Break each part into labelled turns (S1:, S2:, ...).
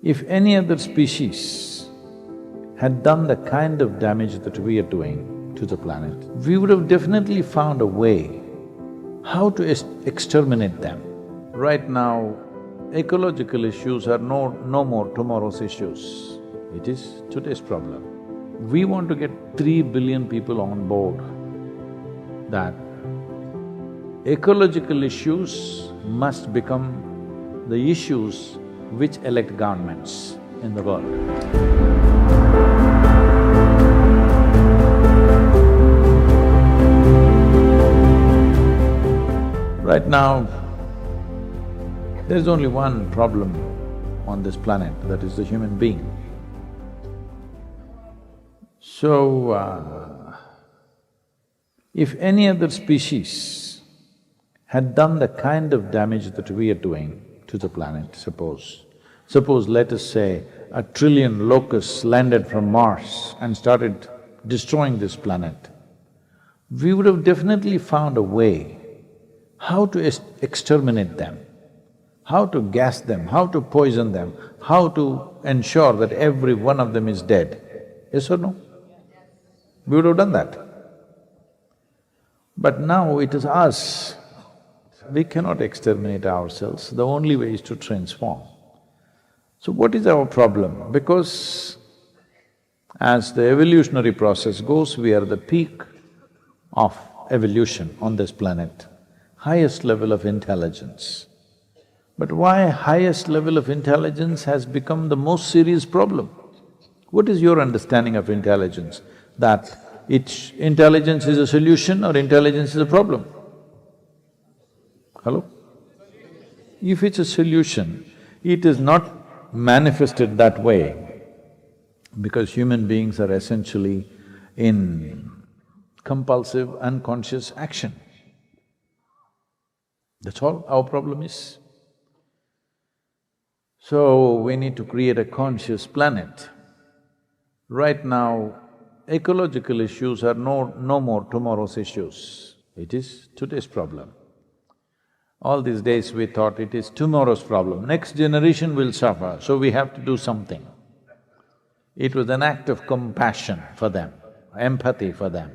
S1: If any other species had done the kind of damage that we are doing to the planet, we would have definitely found a way how to exterminate them. Right now, ecological issues are no more tomorrow's issues. It is today's problem. We want to get 3 billion people on board that ecological issues must become the issues which elect governments in the world. Right now, there's only one problem on this planet, that is the human being. So, if any other species had done the kind of damage that we are doing to the planet, suppose let us say 1 trillion locusts landed from Mars and started destroying this planet, we would have definitely found a way how to exterminate them, how to gas them, how to poison them, how to ensure that every one of them is dead. Yes or no? We would have done that. But now it is us. We cannot exterminate ourselves, the only way is to transform. So what is our problem? Because as the evolutionary process goes, we are the peak of evolution on this planet, highest level of intelligence. But why highest level of intelligence has become the most serious problem? What is your understanding of intelligence? That intelligence is a solution or intelligence is a problem? Hello? If it's a solution, it is not manifested that way because human beings are essentially in compulsive, unconscious action. That's all our problem is. So, we need to create a conscious planet. Right now, ecological issues are no more tomorrow's issues. It is today's problem. All these days we thought it is tomorrow's problem, next generation will suffer, so we have to do something. It was an act of compassion for them, empathy for them.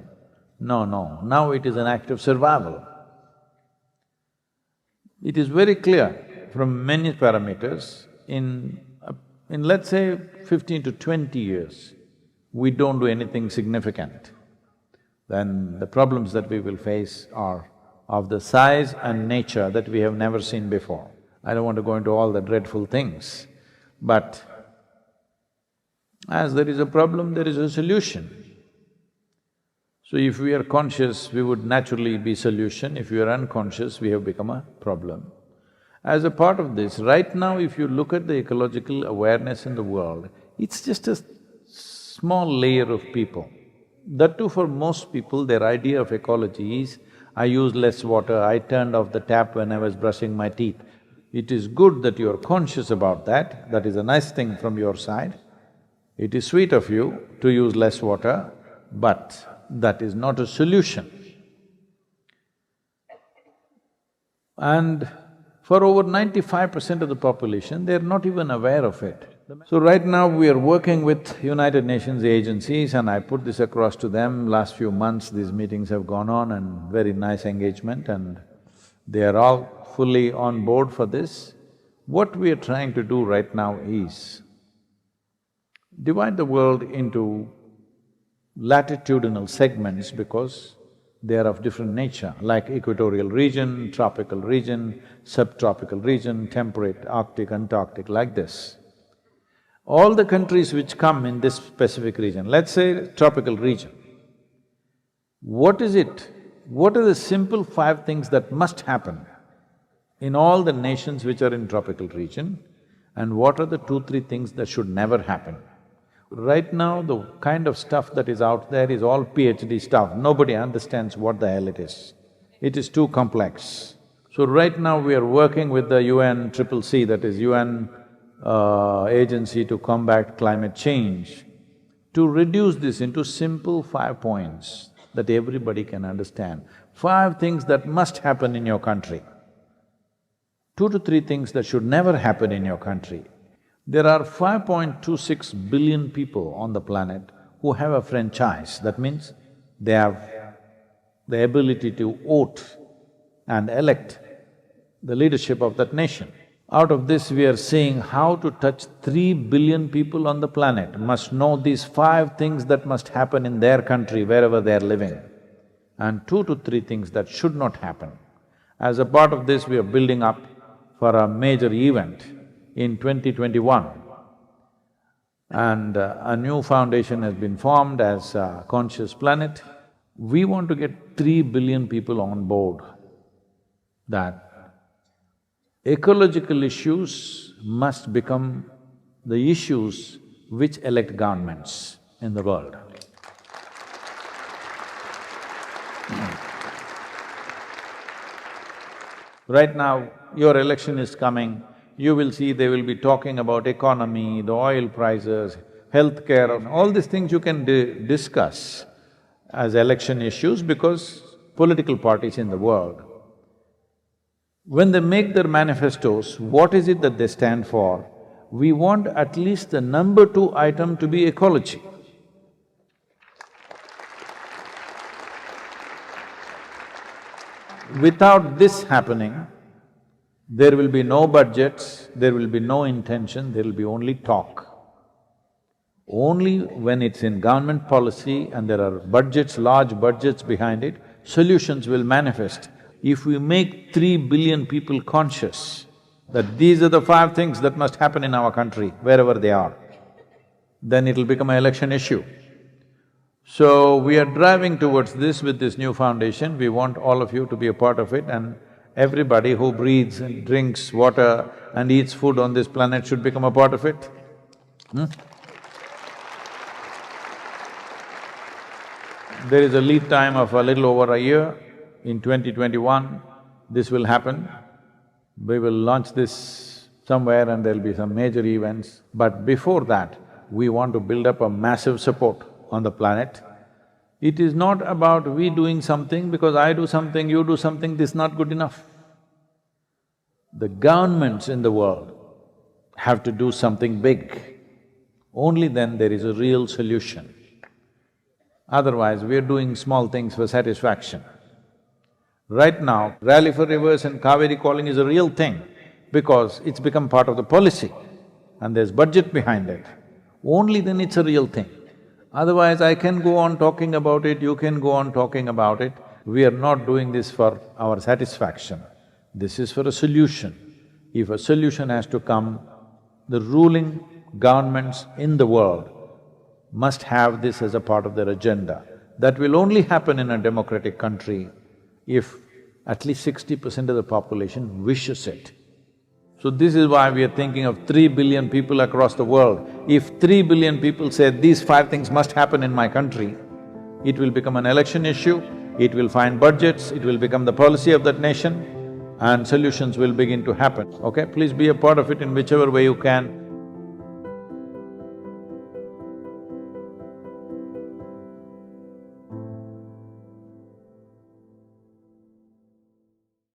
S1: No, now it is an act of survival. It is very clear from many parameters, in let's say 15 to 20 years, we don't do anything significant, then the problems that we will face are of the size and nature that we have never seen before. I don't want to go into all the dreadful things, but as there is a problem, there is a solution. So if we are conscious, we would naturally be solution. If we are unconscious, we have become a problem. As a part of this, right now if you look at the ecological awareness in the world, it's just a small layer of people. That too, for most people, their idea of ecology is, I use less water, I turned off the tap when I was brushing my teeth. It is good that you are conscious about that is a nice thing from your side. It is sweet of you to use less water, but that is not a solution. And for over 95% of the population, they're not even aware of it. So right now we are working with United Nations agencies and I put this across to them. Last few months these meetings have gone on and very nice engagement and they are all fully on board for this. What we are trying to do right now is divide the world into latitudinal segments because they are of different nature, like equatorial region, tropical region, subtropical region, temperate, Arctic, Antarctic, like this. All the countries which come in this specific region, let's say tropical region, what is it? What are the simple 5 things that must happen in all the nations which are in tropical region, and what are the 2, 3 things that should never happen? Right now, the kind of stuff that is out there is all PhD stuff, nobody understands what the hell it is. It is too complex. So right now we are working with the UNCCC, that is UN agency to combat climate change, to reduce this into simple 5 points that everybody can understand. 5 things that must happen in your country, 2 to 3 things that should never happen in your country. There are 5.26 billion people on the planet who have a franchise. That means they have the ability to vote and elect the leadership of that nation. Out of this, we are seeing how to touch 3 billion people on the planet must know these 5 things that must happen in their country wherever they are living, and 2 to 3 things that should not happen. As a part of this, we are building up for a major event in 2021. And a new foundation has been formed as Conscious Planet. We want to get 3 billion people on board that ecological issues must become the issues which elect governments in the world. Right now, your election is coming, you will see they will be talking about economy, the oil prices, healthcare, and all these things you can discuss as election issues because political parties in the world, when they make their manifestos, what is it that they stand for? We want at least the number 2 item to be ecology. Without this happening, there will be no budgets, there will be no intention, there will be only talk. Only when it's in government policy and there are budgets, large budgets behind it, solutions will manifest. If we make 3 billion people conscious that these are the 5 things that must happen in our country, wherever they are, then it'll become an election issue. So, we are driving towards this with this new foundation. We want all of you to be a part of it, and everybody who breathes and drinks water and eats food on this planet should become a part of it. There is a lead time of a little over a year. In 2021, this will happen. We will launch this somewhere and there'll be some major events. But before that, we want to build up a massive support on the planet. It is not about we doing something because I do something, you do something, this is not good enough. The governments in the world have to do something big. Only then there is a real solution. Otherwise, we are doing small things for satisfaction. Right now, Rally for Rivers and Kaveri calling is a real thing because it's become part of the policy and there's budget behind it. Only then it's a real thing. Otherwise, I can go on talking about it, you can go on talking about it. We are not doing this for our satisfaction. This is for a solution. If a solution has to come, the ruling governments in the world must have this as a part of their agenda. That will only happen in a democratic country if at least 60% of the population wishes it. So this is why we are thinking of 3 billion people across the world. If 3 billion people say, these 5 things must happen in my country, it will become an election issue, it will find budgets, it will become the policy of that nation, and solutions will begin to happen, okay? Please be a part of it in whichever way you can.